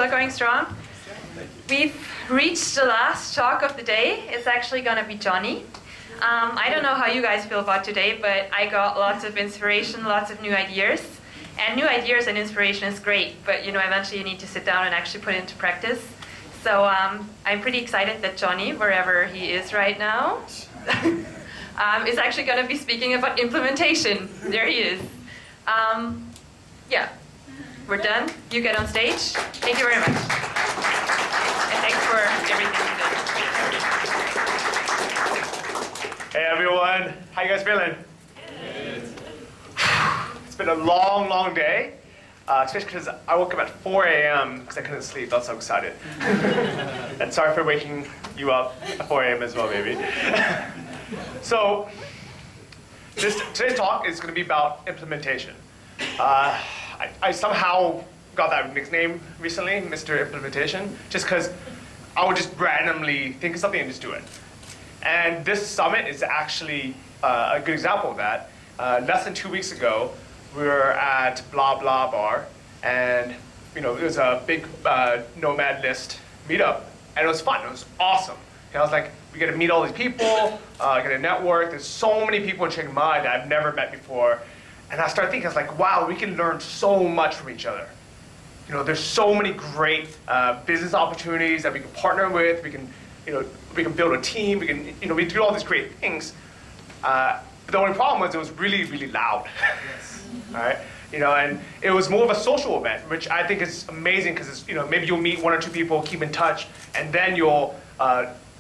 Still going strong? We've reached the last talk of the day. It's actually going to be Johnny. I don't know how you guys feel about today, but I got lots of inspiration, lots of new ideas. And new ideas and inspiration is great, but eventually you need to sit down and actually put it into practice. So I'm pretty excited that Johnny, wherever he is right now, is actually going to be speaking about implementation. There he is. Yeah, we're done. You get on stage. Thank you very much. And thanks for everything you did. Hey everyone, how you guys feeling? Good. It's been a long, long day, especially because I woke up at 4 a.m. because I couldn't sleep. I was so excited. And sorry for waking you up at 4 a.m. as well, baby. So, today's talk is going to be about implementation. I somehow got that nickname recently, Mr. Implementation, just because I would just randomly think of something and just do it. And this summit is actually a good example of that. Less than 2 weeks ago, we were at Blah Blah Bar, and it was a big nomad list meetup, and it was fun. It was awesome. I was like, we get to meet all these people, get to network. There's so many people in Chiang Mai that I've never met before. And I started thinking, I was like, wow, we can learn so much from each other. There's so many great business opportunities that we can partner with. We can build a team. We can, we do all these great things. But the only problem was it was really, really loud. Yes. All right. And it was more of a social event, which I think is amazing because maybe you'll meet one or two people, keep in touch, and then you'll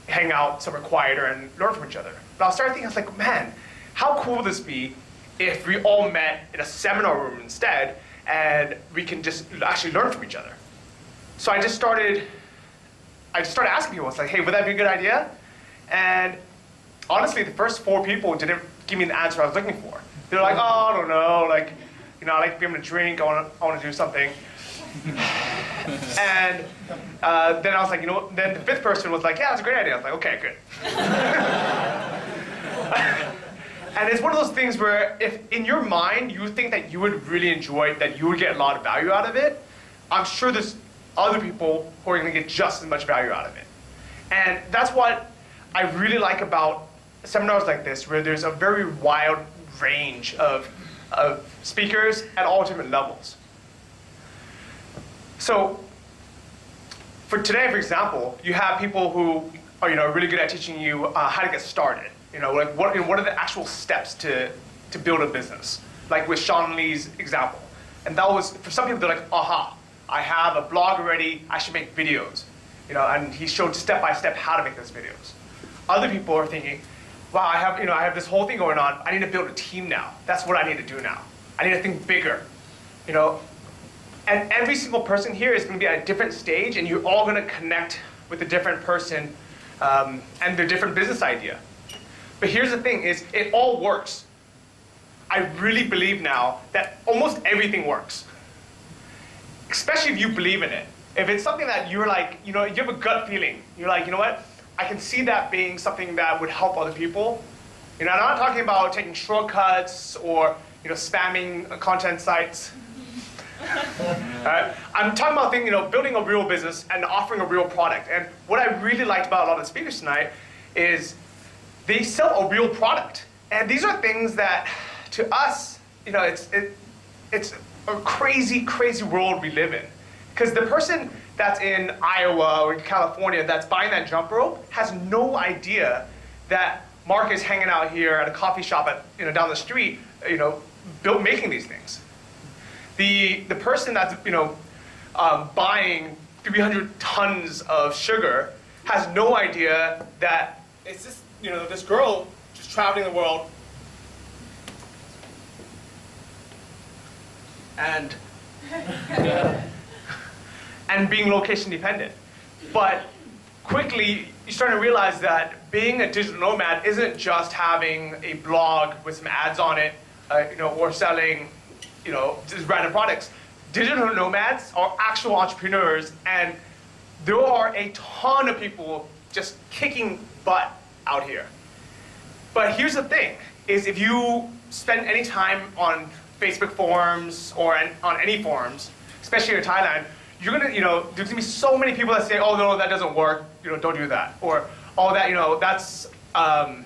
hang out somewhere quieter and learn from each other. But I started thinking, I was like, man, how cool would this be if we all met in a seminar room instead, and we can just actually learn from each other? So I just started asking people. I was like, hey, would that be a good idea? And honestly, the first 4 people didn't give me the answer I was looking for. They were like, oh, I don't know, I like to be able to drink, I want to do something. And then I was like, then the 5th person was like, yeah, that's a great idea. I was like, okay, good. And it's one of those things where if in your mind you think that you would really enjoy it, that you would get a lot of value out of it, I'm sure there's other people who are going to get just as much value out of it. And that's what I really like about seminars like this, where there's a very wide range of speakers at all different levels. So for today, for example, you have people who are really good at teaching you how to get started. Like what are the actual steps to build a business? Like with Sean Lee's example. And that was, for some people, they're like, aha, I have a blog already, I should make videos. And he showed step by step how to make those videos. Other people are thinking, wow, I have this whole thing going on, I need to build a team now. That's what I need to do now. I need to think bigger. And every single person here is going to be at a different stage, and you're all going to connect with a different person and their different business idea. But here's the thing, is it all works. I really believe now that almost everything works. Especially if you believe in it. If it's something that you're like, you have a gut feeling. You're like, you know what? I can see that being something that would help other people. I'm not talking about taking shortcuts or spamming content sites. I'm talking about building a real business and offering a real product. And what I really liked about a lot of the speakers tonight is they sell a real product. And these are things that, to us, it's a crazy, crazy world we live in. Because the person that's in Iowa or in California that's buying that jump rope has no idea that Mark is hanging out here at a coffee shop down the street, making these things. The person that's buying 300 tons of sugar has no idea that it's just this girl just traveling the world and being location dependent. But quickly you start to realize that being a digital nomad isn't just having a blog with some ads on it, or selling just random products. Digital nomads are actual entrepreneurs, and there are a ton of people just kicking butt out here. But here's the thing, is if you spend any time on Facebook forums or on any forums, especially in Thailand, you're gonna, there's gonna be so many people that say, oh no, that doesn't work, don't do that. Or, oh that,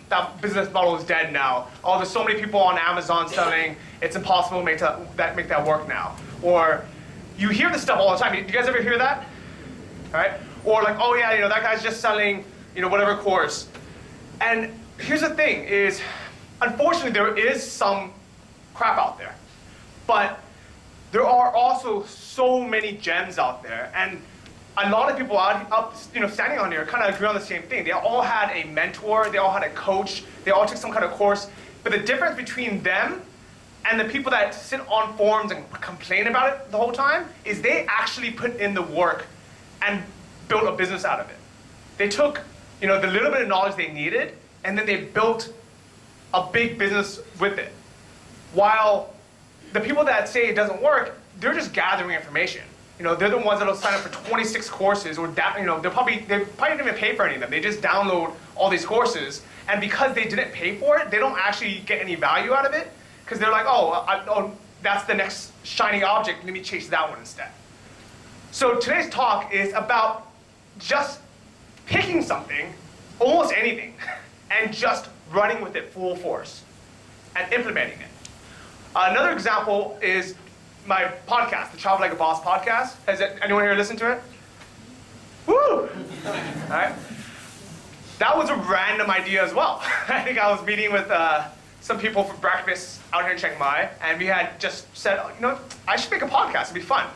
that business model is dead now. Oh, there's so many people on Amazon selling, it's impossible to make that work now. Or, you hear this stuff all the time. Do you guys ever hear that? Right? Or like, oh yeah, that guy's just selling, whatever course. And here's the thing is, unfortunately, there is some crap out there. But there are also so many gems out there. And a lot of people standing on here kind of agree on the same thing. They all had a mentor, they all had a coach, they all took some kind of course. But the difference between them and the people that sit on forums and complain about it the whole time is they actually put in the work and built a business out of it. They took, the little bit of knowledge they needed, and then they built a big business with it. While the people that say it doesn't work, they're just gathering information. They're the ones that'll sign up for 26 courses, or they probably didn't even pay for any of them. They just download all these courses, and because they didn't pay for it, they don't actually get any value out of it, because they're like, oh, that's the next shiny object, let me chase that one instead. So today's talk is about just picking something, almost anything, and just running with it full force and implementing it. Another example is my podcast, the Travel Like a Boss podcast. Has anyone here listened to it? Woo! All right. That was a random idea as well. I think I was meeting with some people for breakfast out here in Chiang Mai, and we had just said, I should make a podcast, it'd be fun.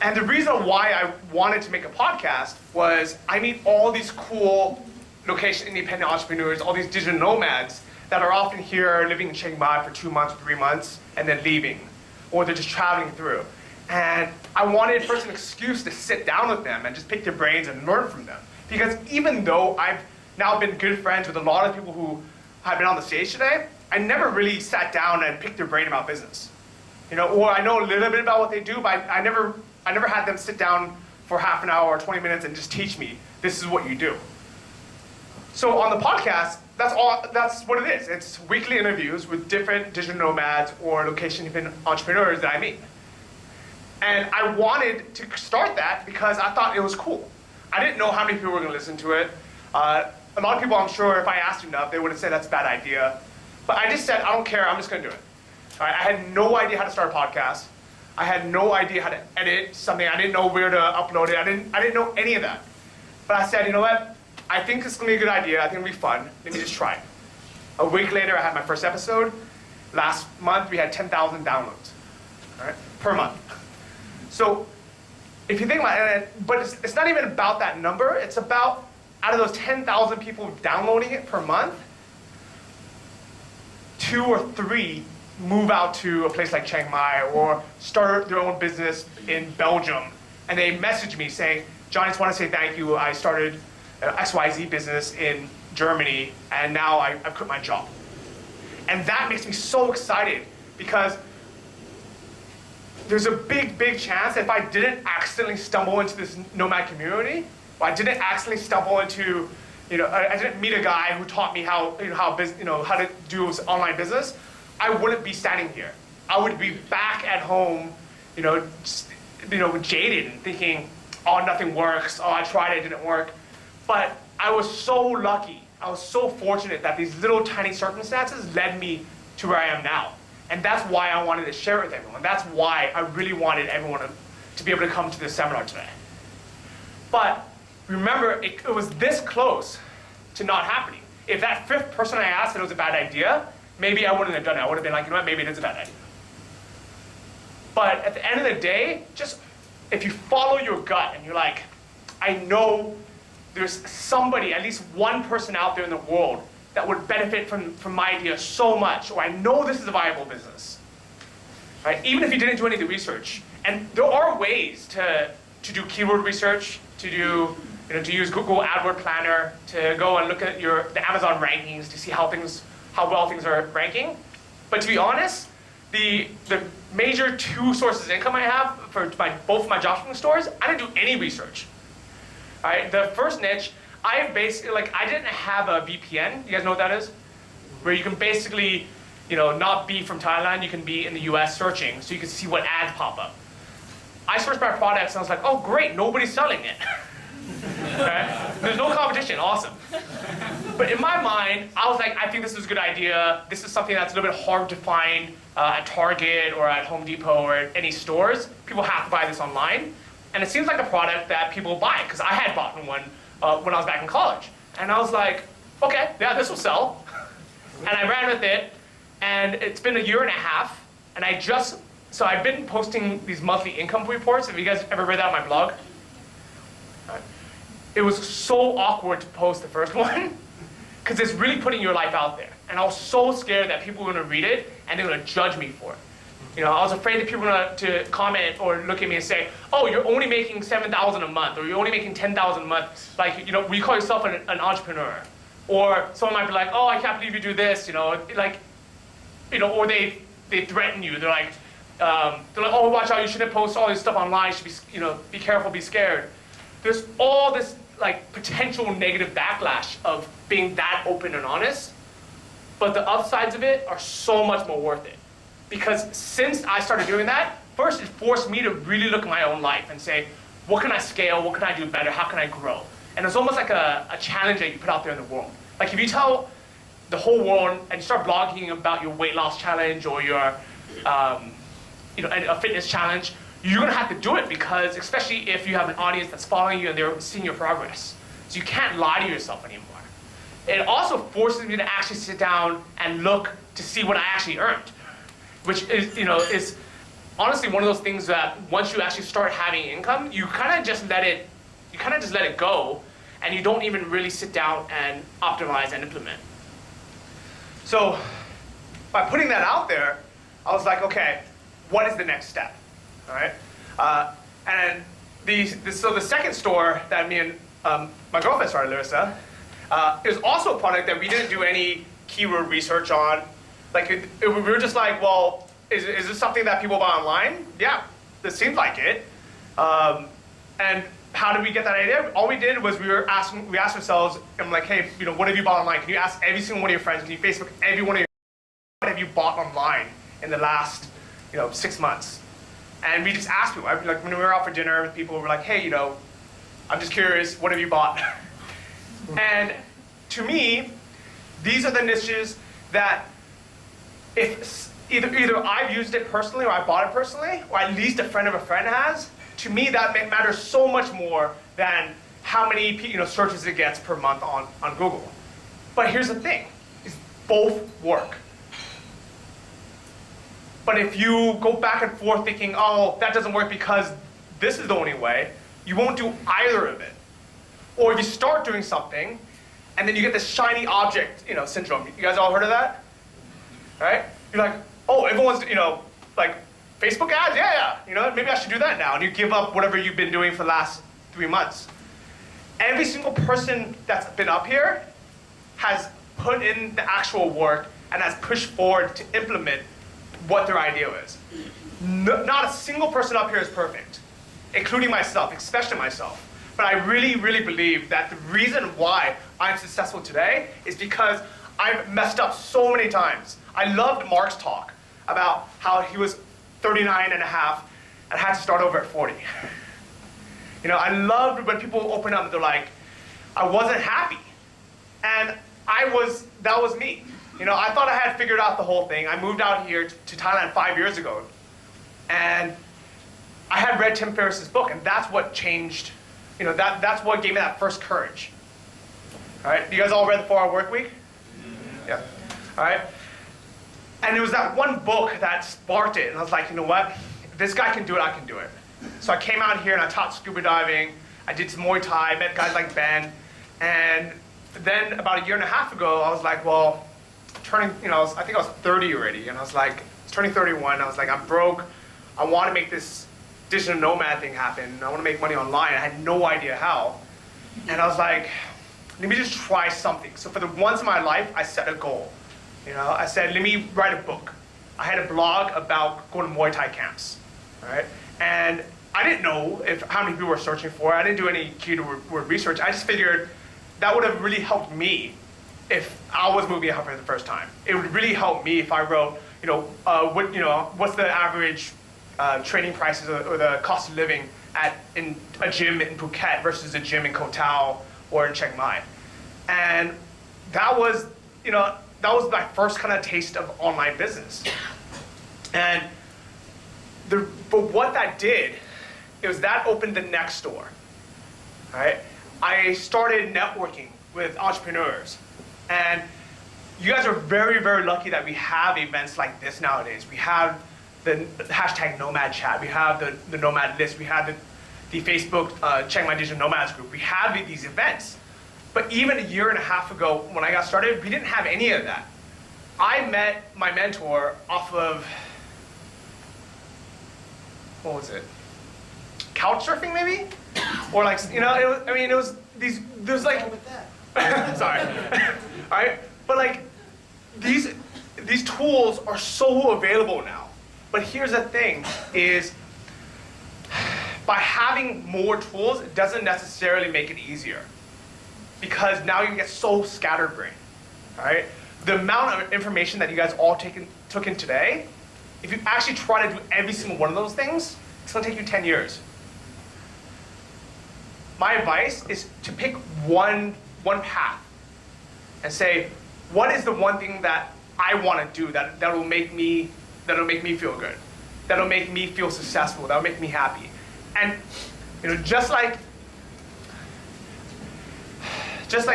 And the reason why I wanted to make a podcast was I meet all these cool location independent entrepreneurs, all these digital nomads that are often here living in Chiang Mai for 2 months, 3 months, and then leaving, or they're just traveling through. And I wanted first an excuse to sit down with them and just pick their brains and learn from them. Because even though I've now been good friends with a lot of people who have been on the stage today, I never really sat down and picked their brain about business. Or I know a little bit about what they do, but I never had them sit down for half an hour or 20 minutes and just teach me, this is what you do. So on the podcast, that's what it is. It's weekly interviews with different digital nomads or location-independent entrepreneurs that I meet. And I wanted to start that because I thought it was cool. I didn't know how many people were going to listen to it. A lot of people, I'm sure, if I asked enough, they would have said that's a bad idea. But I just said, I don't care, I'm just going to do it. All right? I had no idea how to start a podcast. I had no idea how to edit something. I didn't know where to upload it. I didn't know any of that. But I said, you know what? I think this is going to be a good idea. I think it'll be fun. Let me just try it. A week later, I had my first episode. Last month, we had 10,000 downloads, all right, per month. So if you think about it, but it's not even about that number. It's about, out of those 10,000 people downloading it per month, 2 or 3 move out to a place like Chiang Mai or start their own business in Belgium. And they message me saying, John, I just want to say thank you. I started XYZ business in Germany, and now I've quit my job. And that makes me so excited because there's a big, big chance that if I didn't accidentally stumble into this nomad community, or I didn't accidentally stumble into, I didn't meet a guy who taught me how to do online business, I wouldn't be standing here. I would be back at home, jaded and thinking, oh, nothing works. Oh, I tried it, didn't work. But I was so lucky. I was so fortunate that these little tiny circumstances led me to where I am now. And that's why I wanted to share it with everyone. That's why I really wanted everyone to be able to come to this seminar today. But remember, it was this close to not happening. If that 5th person I asked said it was a bad idea, maybe I wouldn't have done it. I would have been like, maybe it is a bad idea. But at the end of the day, just if you follow your gut and you're like, I know there's somebody, at least one person out there in the world that would benefit from my idea so much, or I know this is a viable business, right? Even if you didn't do any of the research. And there are ways to do keyword research, to use Google AdWord Planner, to go and look at the Amazon rankings to see how well things are ranking. But to be honest, the major 2 sources of income I have for both my dropshipping stores, I didn't do any research. All right, the first niche, I didn't have a VPN. You guys know what that is? Where you can basically, not be from Thailand, you can be in the US searching, so you can see what ads pop up. I searched my products and I was like, oh great, nobody's selling it. Okay? There's no competition, awesome. But in my mind, I was like, I think this is a good idea. This is something that's a little bit hard to find at Target or at Home Depot or at any stores. People have to buy this online. And it seems like a product that people buy, because I had bought one when I was back in college. And I was like, okay, yeah, this will sell. And I ran with it, and it's been a year and a half, and so I've been posting these monthly income reports. Have you guys ever read that on my blog? It was so awkward to post the first one, because it's really putting your life out there. And I was so scared that people were going to read it, and they're going to judge me for it. You know, I was afraid that people were going to comment or look at me and say, oh, you're only making $7,000 a month, or you're only making $10,000 a month. Like, you know, will you call yourself an entrepreneur? Or someone might be like, oh, I can't believe you do this, you know, like, you know, or they threaten you. They're like, oh, watch out, you shouldn't post all this stuff online. You should be, you know, be careful, be scared. There's all this like potential negative backlash of being that open and honest, but the upsides of it are so much more worth it. Because since I started doing that, first it forced me to really look at my own life and say, what can I scale, what can I do better, how can I grow? And it's almost like a challenge that you put out there in the world. Like if you tell the whole world and you start blogging about your weight loss challenge or your you know, a fitness challenge, you're gonna have to do it, because especially if you have an audience that's following you and they're seeing your progress. So you can't lie to yourself anymore. It also forces me to actually sit down and look to see what I actually earned, which is, you know, is honestly one of those things that once you actually start having income, you kind of just let it go, and you don't even really sit down and optimize and implement. So by putting that out there, I was like, okay, what is the next step? All right, and so the second store that me and my girlfriend started, Larissa, is also a product that we didn't do any keyword research on. Like we were just like, well, is this something that people buy online? Yeah, this seems like it. And how did we get that idea? All we did was we asked ourselves, I'm like, hey, you know, what have you bought online? Can you ask every single one of your friends? Can you Facebook every one of your what have you bought online in the last, you know, 6 months? And we just asked people. Like when we were out for dinner with people, we were like, hey, you know, I'm just curious, what have you bought? And to me, these are the niches that if either I've used it personally or I bought it personally, or at least a friend of a friend has, to me that matters so much more than how many, you know, searches it gets per month on Google. But here's the thing, is both work. But if you go back and forth thinking, oh, that doesn't work because this is the only way, you won't do either of it. Or if you start doing something, and then you get this shiny object, you know, syndrome. You guys all heard of that? Right? You're like, oh, everyone's, you know, like, Facebook ads? Yeah, you know, maybe I should do that now. And you give up whatever you've been doing for the last 3 months. Every single person that's been up here has put in the actual work and has pushed forward to implement what their idea is. Not a single person up here is perfect, including myself, especially myself. But I really, really believe that the reason why I'm successful today is because I've messed up so many times. I loved Mark's talk about how he was 39 and a half and had to start over at 40. You know, I loved when people open up and they're like, I wasn't happy. And that was me. You know, I thought I had figured out the whole thing. I moved out here to Thailand 5 years ago. And I had read Tim Ferriss's book, and that's what changed, you know, that's what gave me that first courage. All right, you guys all read The 4-Hour Work Week? Yeah. All right. And it was that one book that sparked it, and I was like, you know what? If this guy can do it, I can do it. So I came out here and I taught scuba diving. I did some Muay Thai, met guys like Ben. And then about a year and a half ago, I was like, well, turning, you know, I think I was 30 already, and I was like, I was turning 31. I was like, I'm broke. I want to make this digital nomad thing happen. I want to make money online. I had no idea how. And I was like, let me just try something. So for the once in my life, I set a goal. You know, I said, let me write a book. I had a blog about going to Muay Thai camps, right? And I didn't know how many people were searching for it. I didn't do any keyword research. I just figured that would have really helped me if I was moving out for the first time. It would really help me if I wrote, you know, what's the average training prices or the cost of living in a gym in Phuket versus a gym in Koh Tao or in Chiang Mai. And that was my first kind of taste of online business. And but what that did, that opened the next door. Right? I started networking with entrepreneurs. And you guys are very, very lucky that we have events like this nowadays. We have the hashtag Nomad Chat. We have the Nomad List. We have the Facebook Chiang Mai Digital Nomads group. We have these events. But even a year and a half ago when I got started, we didn't have any of that. I met my mentor off of, what was it? Couchsurfing maybe? Or like, it was there's like, sorry. All right, but like these tools are so available now. But here's the thing is, by having more tools, it doesn't necessarily make it easier. Because now you get so scatterbrained, all right? The amount of information that you guys all took in today, if you actually try to do every single one of those things, it's gonna take you 10 years. My advice is to pick one path and say, what is the one thing that I wanna do that'll make me feel good, that'll make me feel successful, that'll make me happy. And just like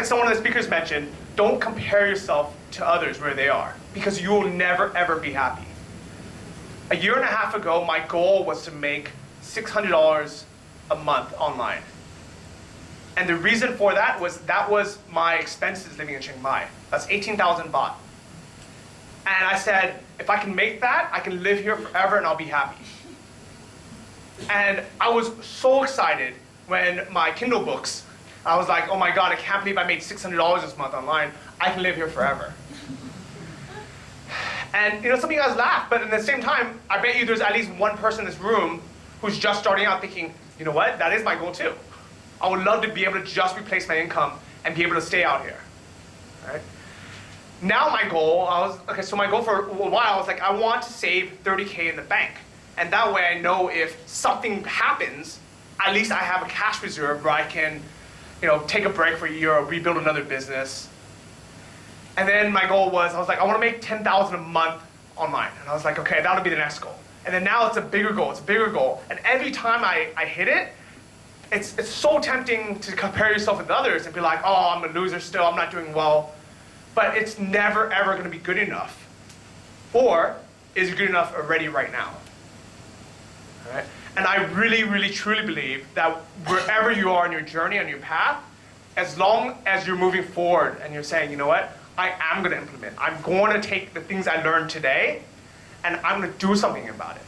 some of the speakers mentioned, don't compare yourself to others where they are, because you will never, ever be happy. A year and a half ago, my goal was to make $600 a month online. And the reason for that was my expenses living in Chiang Mai. That's 18,000 baht. And I said, if I can make that, I can live here forever and I'll be happy. And I was so excited when my Kindle books, I was like, oh my God, I can't believe I made $600 this month online. I can live here forever. And some of you guys laugh, but at the same time, I bet you there's at least one person in this room who's just starting out thinking, you know what, that is my goal too. I would love to be able to just replace my income and be able to stay out here. Right? Now my goal, so my goal for a while, I was like, I want to save 30K in the bank. And that way I know if something happens, at least I have a cash reserve where I can take a break for a year or rebuild another business. And then my goal was, I was like, I want to make 10,000 a month online. And I was like, okay, that'll be the next goal. And then now it's a bigger goal, And every time I hit it, it's so tempting to compare yourself with others and be like, oh, I'm a loser still, I'm not doing well. But it's never, ever going to be good enough. Or is it good enough already right now? All right? And I really, really, truly believe that wherever you are on your journey, on your path, as long as you're moving forward and you're saying, you know what, I am going to implement. I'm going to take the things I learned today and I'm going to do something about it.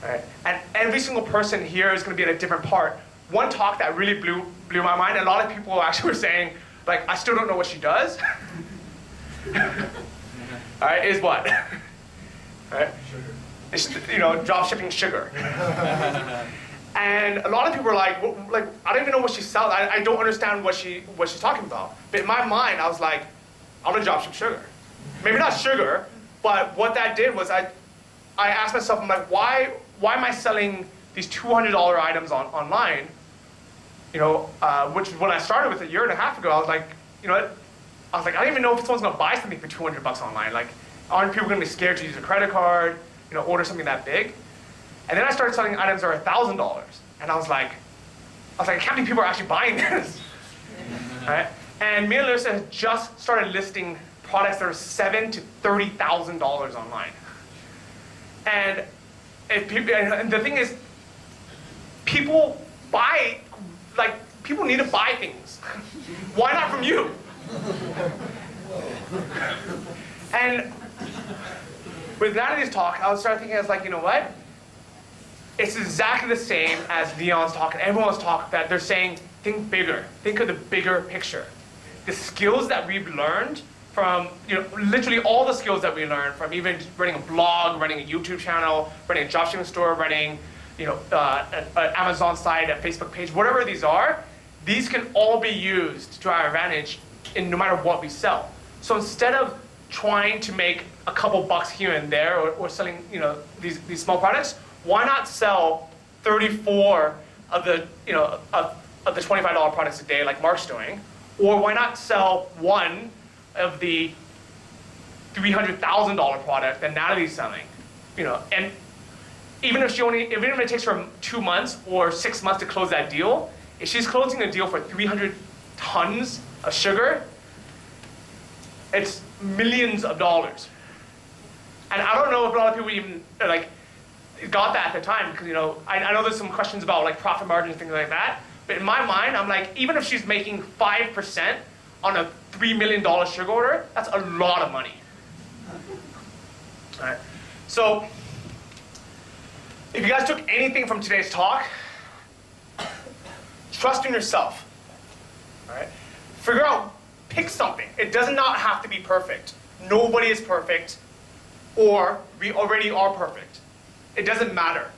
All right? And every single person here is going to be at a different part. One talk that really blew my mind, a lot of people actually were saying, like, I still don't know what she does. All right, is what? All right? Sugar. It's, drop shipping sugar. And a lot of people are like, I don't even know what she sells. I don't understand what she's talking about. But in my mind, I was like, I'm gonna drop ship sugar. Maybe not sugar, but what that did was I asked myself, I'm like, why am I selling these $200 items online? Which when I started with a year and a half ago, I was like, I don't even know if someone's gonna buy something for $200 online. Like, aren't people gonna be scared to use a credit card? Order something that big. And then I started selling items that are $1,000. And I was like, I can't believe people are actually buying this. Right? And me and Larissa had just started listing products that are $7,000 to $30,000 online. And the thing is, people need to buy things. Why not from you? And with Natalie's talk, I was starting thinking, I was like, you know what? It's exactly the same as Leon's talk and everyone's talk, that they're saying, think bigger. Think of the bigger picture. The skills that we've learned from, literally all the skills that we learned from even running a blog, running a YouTube channel, running a dropshipping store, running, an Amazon site, a Facebook page, whatever these are, these can all be used to our advantage in no matter what we sell. So instead of trying to make a couple bucks here and there or selling these small products, why not sell 34 of the, of the $25 products a day like Mark's doing? Or why not sell one of the $300,000 product that Natalie's selling? And even if it takes her 2 months or 6 months to close that deal, if she's closing a deal for 300 tons of sugar, it's millions of dollars. And I don't know if a lot of people even got that at the time, because I know there's some questions about like profit margins and things like that. But in my mind, I'm like, even if she's making 5% on a $3 million sugar order, that's a lot of money. All right. So if you guys took anything from today's talk, trust in yourself. All right. Figure out, pick something. It does not have to be perfect. Nobody is perfect, or we already are perfect. It doesn't matter.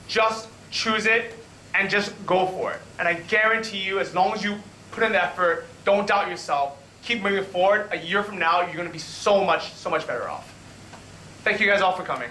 Just choose it and just go for it. And I guarantee you, as long as you put in the effort, don't doubt yourself, keep moving forward, a year from now, you're going to be so much better off. Thank you guys all for coming.